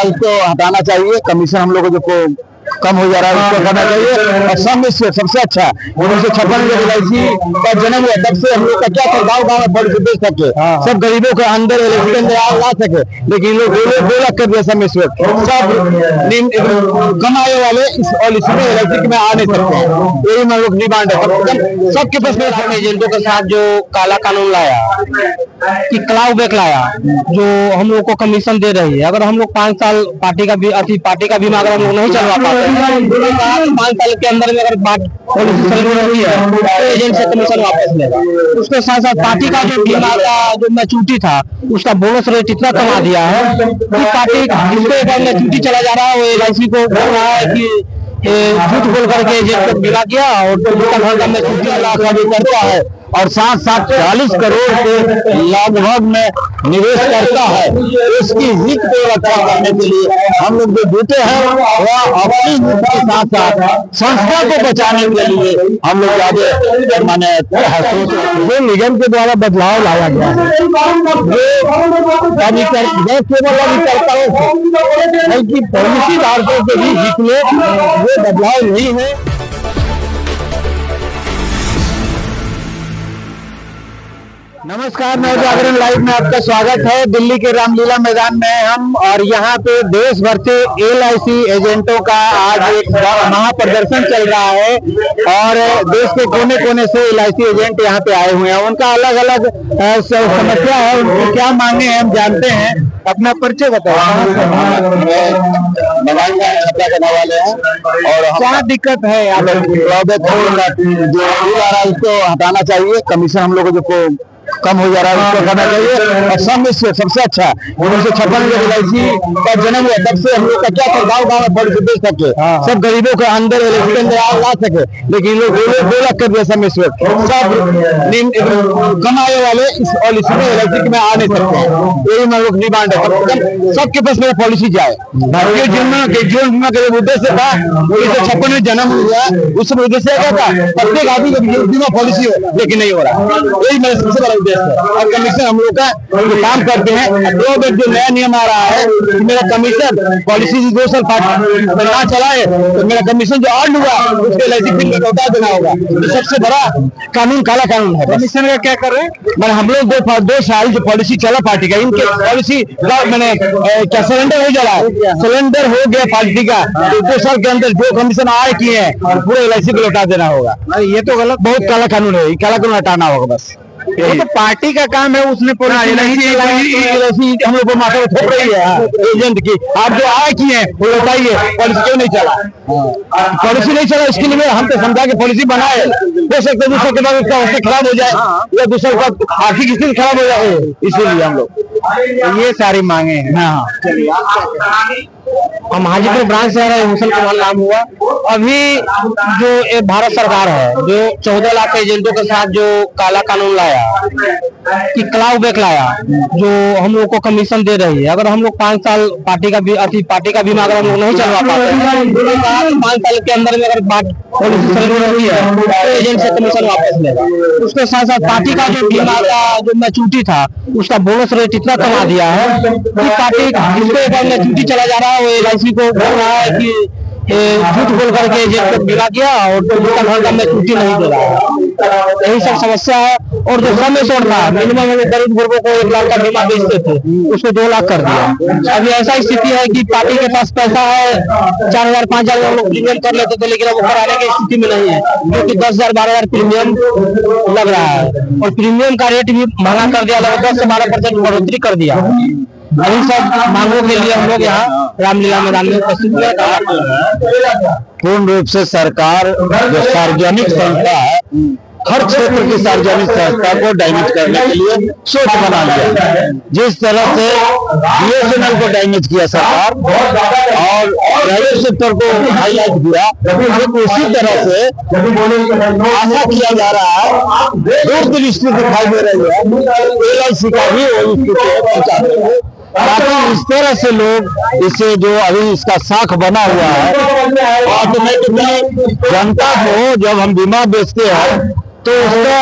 इसको हटाना चाहिए। कमीशन हम लोग को जो कम हो जा रहा है उसको करना चाहिए। और सब में सबसे अच्छा 1956 में LIC का जन्म हुआ, तब से हम लोग का क्या था, गाँव गाँव में पॉलिसी दे सके, सब गरीबों के अंदर इलेक्शन ला सके, लेकिन लोग 2 लाख कर दिया सब में। सब कमाए वाले इस पॉलिसी में LIC में आ नहीं सकते हैं। यही हम लोग डिमांड है सबके पास में। एजेंटों के साथ जो काला कानून लाया कि क्लाउ बैक लाया, जो हम लोग को कमीशन दे रही है, अगर हम लोग 5 साल पार्टी का बीमा अगर हम लोग नहीं चलवा पाते हैं, 5 साल के अंदर में अगर बात पॉलिसी चल रही है तो एजेंट से कमीशन वापस लेगा। उसके साथ साथ पार्टी का जो बीमा का जो मैच्योरिटी था उसका बोनस रेट इतना कमा दिया है कि पार्टी जिसको एक बार मैच्योरिटी चला जा रहा है वो LIC को बोल रहा है कि झूठ बोल करके एजेंट को बीमा किया और तो मैच्योरिटी लाख करता है और साथ साथ 40 करोड़ के लगभग में निवेश करता है। इसकी हित को रक्षा करने के लिए हम लोग जो जुटे हैं वह अपनी हित के साथ साथ संस्था को बचाने के लिए हम लोग आगे माने जो निगम के द्वारा बदलाव लाया गया है, जो केवल अभिकर्ताओं की पॉलिसी धारकों के भी हित में वो बदलाव नहीं है। नमस्कार, नवजागरण लाइव में आपका स्वागत है। दिल्ली के रामलीला मैदान में हम और यहाँ पे देश भर से LIC एजेंटों का आज एक महाप्रदर्शन चल रहा है और देश के कोने कोने से LIC एजेंट यहाँ पे आए हुए हैं। उनका अलग अलग समस्या है, उनकी क्या मांगे हैं हम जानते हैं। अपना परिचय बताओ। करने वाले हैं और क्या दिक्कत है यहाँ पे? जो आ रहा है उसको हटाना चाहिए। कमीशन हम लोग को कम हो जा रहा है उसको करना चाहिए। और सब में सबसे अच्छा 1956 में LIC का जन्म हुआ, तब से हम लोग का क्या था, गाँव गाँव में पॉलिसी दे सके, सब गरीबों के अंदर इलेक्शन ला सके, लेकिन लोग 2 लाख कर दिया सब में। सब कमाए वाले इस पॉलिसी में LIC में आ नहीं सकते हैं। यही हम लोग डिमांड है सबके पास में पॉलिसी जाए। भारतीय जीवन बीमा के उद्देश्य था 1956 में जन्म हुआ, उस उद्देश्य क्या था, प्रत्येक आदमी को बीमा पॉलिसी हो, लेकिन नहीं हो रहा। यही मेरा सबसे बड़ा उद्देश्य है। और कमीशन हम लोग का काम करते हैं। जो नया नियम आ रहा है कि मेरा कमीशन पॉलिसी 2 साल ना चलाए तो मेरा कमीशन जो अर्न हुआ उसके LIC फिर में लौटा देना होगा। तो सबसे बड़ा कानून काला कानून है। कमीशन का क्या कर रहे हैं, हम लोग 2 साल जो पॉलिसी चला पार्टी का, इनके पॉलिसी मैंने क्या सिलेंडर हो जा रहा है, सिलेंडर हो गया पार्टी का, तो 2 साल के अंदर जो कमीशन आए किए हैं पूरे LIC को लौटा देना होगा। ये तो गलत, बहुत काला कानून है। काला कानून हटाना होगा बस। वो तो पार्टी का काम है, उसने LIC हम लोग को माथा में थोप रही है एजेंट की। आप जो आए किए हैं वो बताइए, पॉलिसी क्यों नहीं चला? पॉलिसी नहीं चला, इसके लिए हम तो समझा के पॉलिसी बनाए। हो सकता है दूसरे के बाद उसका अवस्था खराब हो जाए या दूसरे का आर्थिक स्थिति खराब हो जाए, इसीलिए हम लोग ये सारी मांगे हैं। हम हाजीपुर ब्रांच से हुसैन कुमार नाम हुआ। अभी जो भारत सरकार है जो 14 लाख एजेंटों के साथ जो काला कानून लाया कि क्लाउ बैक लाया, जो हम लोग को कमीशन दे रही है, अगर हम लोग 5 साल पार्टी का बीमा अगर हम लोग नहीं चलवा पाते हैं, 5 साल के अंदर में अगर बात पॉलिसी चल रही है तो एजेंट से कमीशन वापस लेगा। उसके साथ साथ पार्टी का जो बीमा का जो मैच्योरिटी था उसका बोनस रेट इतना कमा दिया है कि पार्टी जिसको एक बार मैच्योरिटी चला जा रहा है वो LIC को बोल रहा है कि झूठ बोल करके एजेंट को बीमा किया और तो उसका घर का मैच्योरिटी नहीं दे रहा है। यही सब समस्या है। और जो समय शोर था, मिनिमम गरीब गुरबों को 1 लाख का बीमा बेचते थे, उसको 2 लाख कर दिया। अभी ऐसा स्थिति है कि पार्टी के पास पैसा है, 4,000 5,000 हम लोग प्रीमियम कर लेते थे, लेकिन वो कराने की स्थिति में नहीं है, क्योंकि 10,000 12,000 प्रीमियम लग रहा है और प्रीमियम का रेट भी महंगा कर दिया, 10 से 12% बढ़ोतरी कर दिया। यही सब मांगों के लिए हम लोग यहाँ रामलीला मैदान में उपस्थित हुए। पूर्ण रूप से सरकार जो सार्वजनिक संस्था है, हर क्षेत्र की सार्वजनिक संस्था को डैमेज करने के लिए सोच बना लिया। जिस तरह से BSNL को डैमेज किया सरकार और प्राइवेट सेक्टर को हाईलाइट किया, उसी तरह से आशा किया जा रहा है, दूरदृष्टि दिखाई दे रही है, LIC का भी वही स्थिति है। ताकि इस तरह से लोग इसे जो अभी इसका साख बना हुआ है, ऑटोमेटिकली जनता को जब हम बीमा बेचते हैं तो उसका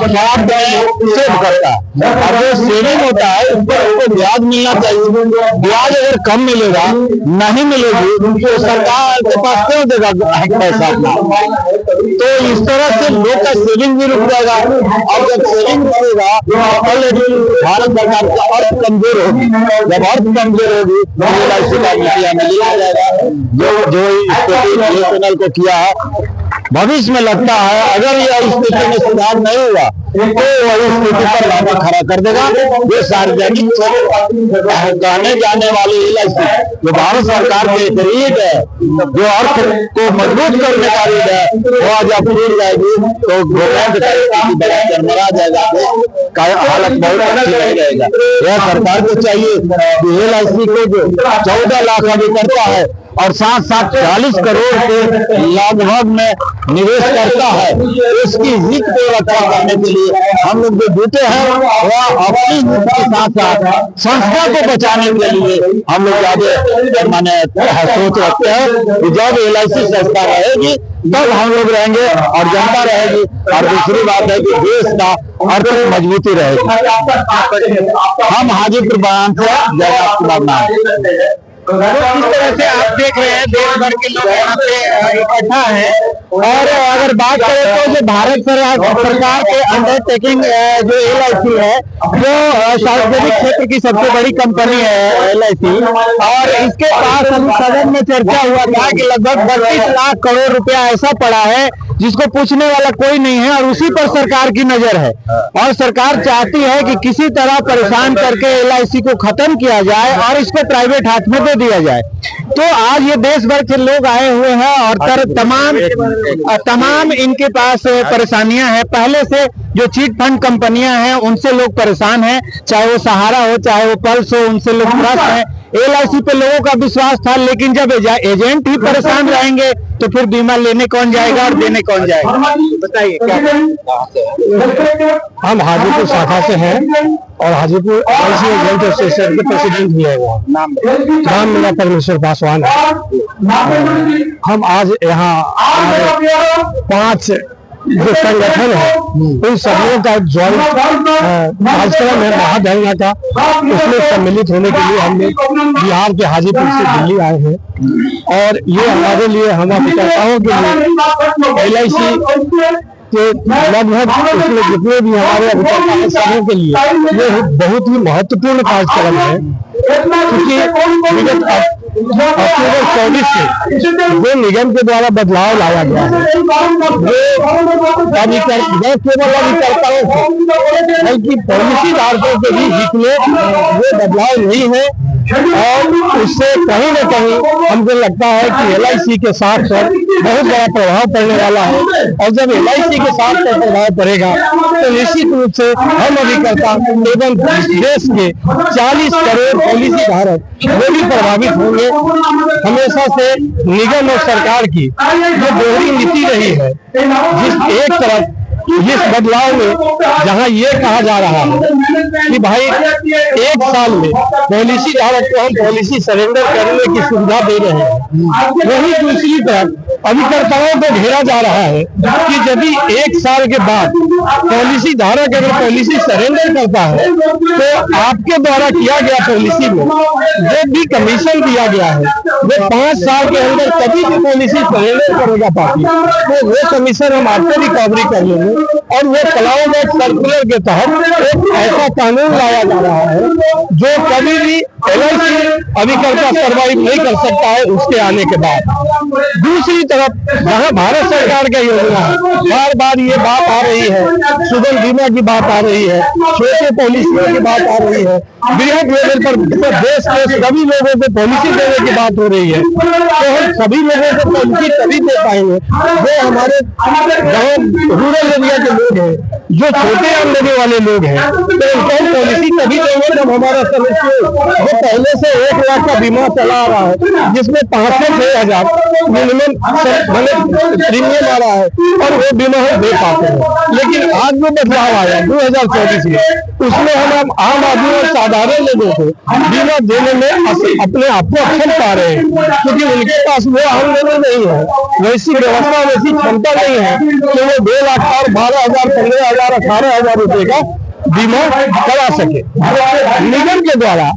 लाभ सेव करता है। और जो सेविंग होता है उस पर उसको ब्याज मिलना चाहिए। ब्याज अगर कम मिलेगा, नहीं मिलेगी, तो सरकार के पास क्यों देगा पैसा अपना? तो इस तरह से लोग का सेविंग भी रुक जाएगा। और जब सेविंग रुकेगा तो ऑलरेडी भारत सरकार की अर्थ कमजोर होगी। जब अर्थ कमजोर होगी तो LIC का नीतियां मिल जाएगा। जो चैनल को किया है, भविष्य में लगता है अगर यह स्थिति में सुधार नहीं हुआ तो वही स्थिति पर लाना खड़ा कर देगा। ये सार्वजनिक कहने जाने वाली LIC जो भारत सरकार की एक रीढ़ है, जो अर्थ को मजबूत करने का रीढ़ है, वो आज अब टूट जाएगी तो गवर्नमेंट का स्थिति बड़ा चरमरा जाएगा, हालत बहुत अच्छी नहीं रहेगा। यह सरकार को चाहिए कि LIC को जो 14 लाख अभी करता है और साथ साथ 40 करोड़ के लगभग में निवेश करता है, उसकी हित को रक्षा करने के लिए हम लोग जो जुटे हैं वह अपनी हित के साथ साथ संस्था को बचाने के लिए हम लोग ज्यादा माने सोच रखते हैं कि जब LIC संस्था रहेगी तब हम लोग रहेंगे और जनता रहेगी। और दूसरी बात है कि देश का आर्थिक मजबूती रहेगी। हम हाजीपुर बयान से जयराम कुमार नाम। तो इस तरह से आप देख रहे हैं देश भर के लोग यहाँ पे इकट्ठा है। और अगर बात करें तो जो भारत सरकार के अंडरटेकिंग जो LIC है, जो सार्वजनिक क्षेत्र की सबसे बड़ी कंपनी है LIC, और इसके पास अभी सदन में चर्चा हुआ था कि लगभग 32 लाख करोड़ रुपया ऐसा पड़ा है जिसको पूछने वाला कोई नहीं है और उसी पर सरकार की नजर है। और सरकार चाहती है कि किसी तरह परेशान करके LIC को खत्म किया जाए और इसको प्राइवेट हाथ में दे दिया जाए। तो आज ये देश भर के लोग आए हुए हैं और तमाम इनके पास परेशानियां हैं। पहले से जो चिट फंड कंपनियां हैं उनसे लोग परेशान हैं, चाहे वो सहारा हो चाहे वो पल्स हो, उनसे लोग त्रस्त हैं। LIC पे लोगों का विश्वास था, लेकिन जब एजेंट ही परेशान रहेंगे तो फिर बीमा लेने कौन जाएगा और देने कौन जाएगा? बताइए क्या। हम हाजीपुर शाखा से हैं और हाजीपुर LIC एजेंट एसोसिएशन के प्रेसिडेंट भी है। वो नाम मेरा परमेश्वर पासवान है। हम आज यहाँ 5 जो संगठन है उन सभी का ज्वाइंट कार्यक्रम है महाधरना का, उसमें सम्मिलित होने के लिए हम लोग बिहार के हाजीपुर से दिल्ली आए हैं। और ये हमारे लिए, हम अभिकर्ताओं के लिए LIC के लगभग उसमें जितने भी हमारे अभिकर्ता हैं सबों के लिए ये बहुत ही महत्वपूर्ण कार्यक्रम है। क्योंकि विगत अक्टूबर 24 से जो निगम के द्वारा बदलाव लाया गया है वो केवल अभिकर्ताओं से बल्कि पॉलिसी धारकों के भी हित में वो बदलाव नहीं है। और उससे कहीं न कहीं हमको लगता है कि LIC के साथ पर बहुत बड़ा प्रभाव पड़ने वाला है। और जब LIC के साथ पर प्रभाव पड़ेगा तो निश्चित रूप से हम अभिकर्ता एवं देश के 40 करोड़ पॉलिसी धारक वो भी प्रभावित होंगे। हमेशा से निगम और सरकार की जो दोहरी नीति रही है, जिस एक तरफ इस बदलाव में जहां ये कहा जा रहा है कि भाई 1 साल में पॉलिसी धारक को हम पॉलिसी सरेंडर करने की सुविधा दे रहे हैं, वही दूसरी तरफ अभिकर्ताओं को घेरा जा रहा है कि यदि 1 साल के बाद पॉलिसी धारक अगर पॉलिसी सरेंडर करता है तो आपके द्वारा किया गया पॉलिसी में जो भी कमीशन दिया गया है वो 5 साल के अंदर कभी भी पॉलिसी सरेंडर करेगा पार्टी तो वो कमीशन हम आपको रिकवरी कर लेंगे। और वो क्लाउड एक्ट सर्कुलर के तहत एक ऐसा कानून लाया जा रहा है जो कभी भी LIC अभिकर्ता सर्वाइव नहीं कर सकता है उसके आने के बाद। दूसरी तरफ जहां भारत सरकार का योजना है, बार बार ये बात आ रही है, सुगम बीमा की बात आ रही है, छोटे पॉलिसियों की बात आ रही है, बृहद लेवल पर देश के सभी लोगों को पॉलिसी देने की बात हो रही है। तो हम सभी लोगों को पॉलिसी तभी दे पाएंगे जो हमारे गाँव रूरल एरिया के लोग हैं, जो छोटे आमदनी वाले लोग हैं, तो उनको पॉलिसी तभी देंगे जब हमारा सदस्य वो पहले से 1 लाख का बीमा चला आ रहा है, जिसमें 5 से 6 हजार मिनिमम प्रीमियम आ रहा है और वो बीमा हम दे पाते हैं। लेकिन आज जो बदलाव आया 2024 में, उसमें हम आम आदमी और साधारण लोगों को बीमा देने में अपने आप को अक्षम पा रहे हैं, क्योंकि उनके पास वो आमदनी नहीं है, वैसी व्यवस्था, वैसी क्षमता नहीं है कि वो 2 लाख और 12,000, 15,000, 18,000 रुपए का बीमा करा सके। निगम के द्वारा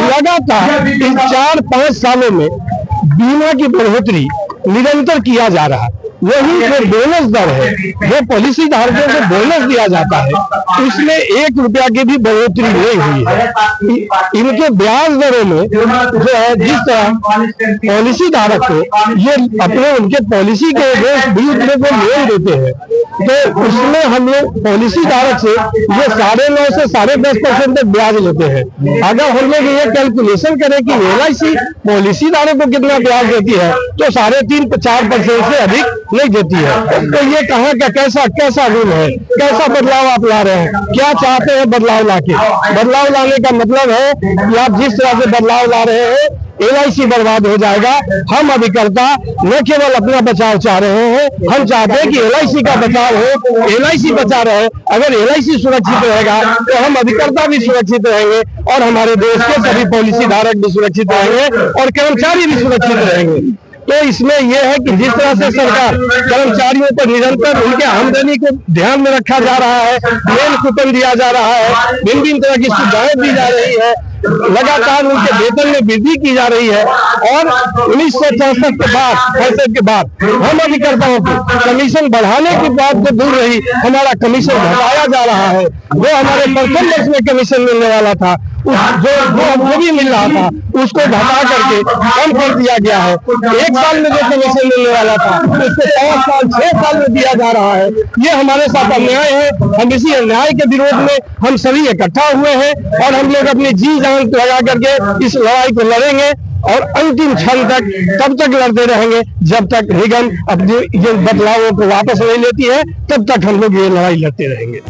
लगातार इन 4-5 सालों में बीमा की बढ़ोतरी निरंतर किया जा रहा है। वही जो बोनस दर है, जो पॉलिसी धारकों को बोनस दिया जाता है, उसमें 1 रुपया की भी बढ़ोतरी नहीं हुई है। इनके ब्याज दरों में जो है, जिस तरह पॉलिसी धारक को ये अपने उनके पॉलिसी के भी को लोन देते हैं, तो उसमें हम लोग पॉलिसी धारक से ये 9.5 से 10.5% तक ब्याज लेते हैं। अगर हम लोग ये कैलकुलेशन करें कि LIC पॉलिसी धारक को कितना ब्याज देती है, तो 3.5-4% से अधिक नहीं देती है। तो ये कहाँ का कैसा रूल है, कैसा बदलाव आप ला रहे हैं, क्या चाहते हैं बदलाव लाके? बदलाव लाने का मतलब है कि आप जिस तरह से बदलाव ला रहे हैं, LIC बर्बाद हो जाएगा। हम अभिकर्ता न केवल अपना बचाव चाह रहे हैं, हम चाहते हैं कि LIC का बचाव हो, LIC बचा रहे। अगर LIC सुरक्षित रहेगा तो हम अभिकर्ता भी सुरक्षित रहेंगे और हमारे देश के सभी पॉलिसी धारक भी सुरक्षित रहेंगे और कर्मचारी भी सुरक्षित रहेंगे। तो इसमें यह है कि जिस तरह से सरकार कर्मचारियों पर निरंतर उनके आमदनी को ध्यान में रखा जा रहा है, मेल कूपन दिया जा रहा है, भिन्न तरह की सुविधाएं दी जा रही है, लगातार उनके वेतन में वृद्धि की जा रही है। और 1966 के बाद हम अभिकर्ताओं को कमीशन बढ़ाने की बात तो दूर रही, हमारा कमीशन घटाया जा रहा है। वो हमारे प्रथम वर्ष में कमीशन मिलने वाला था, जो हमको भी मिल रहा था, उसको घटा करके कम कर दिया गया है। 1 साल में जो कमीशन मिलने वाला था, उसको 5 साल 6 साल में दिया जा रहा है। ये हमारे साथ अन्याय है। हम इसी अन्याय के विरोध में हम सभी इकट्ठा हुए हैं और हम लोग अपनी जी जान लगा करके इस लड़ाई को लड़ेंगे और अंतिम क्षण तक तब तक लड़ते रहेंगे जब तक निगम अपने बदलावों को वापस नहीं लेती है, तब तक हम लोग ये लड़ाई लड़ते रहेंगे।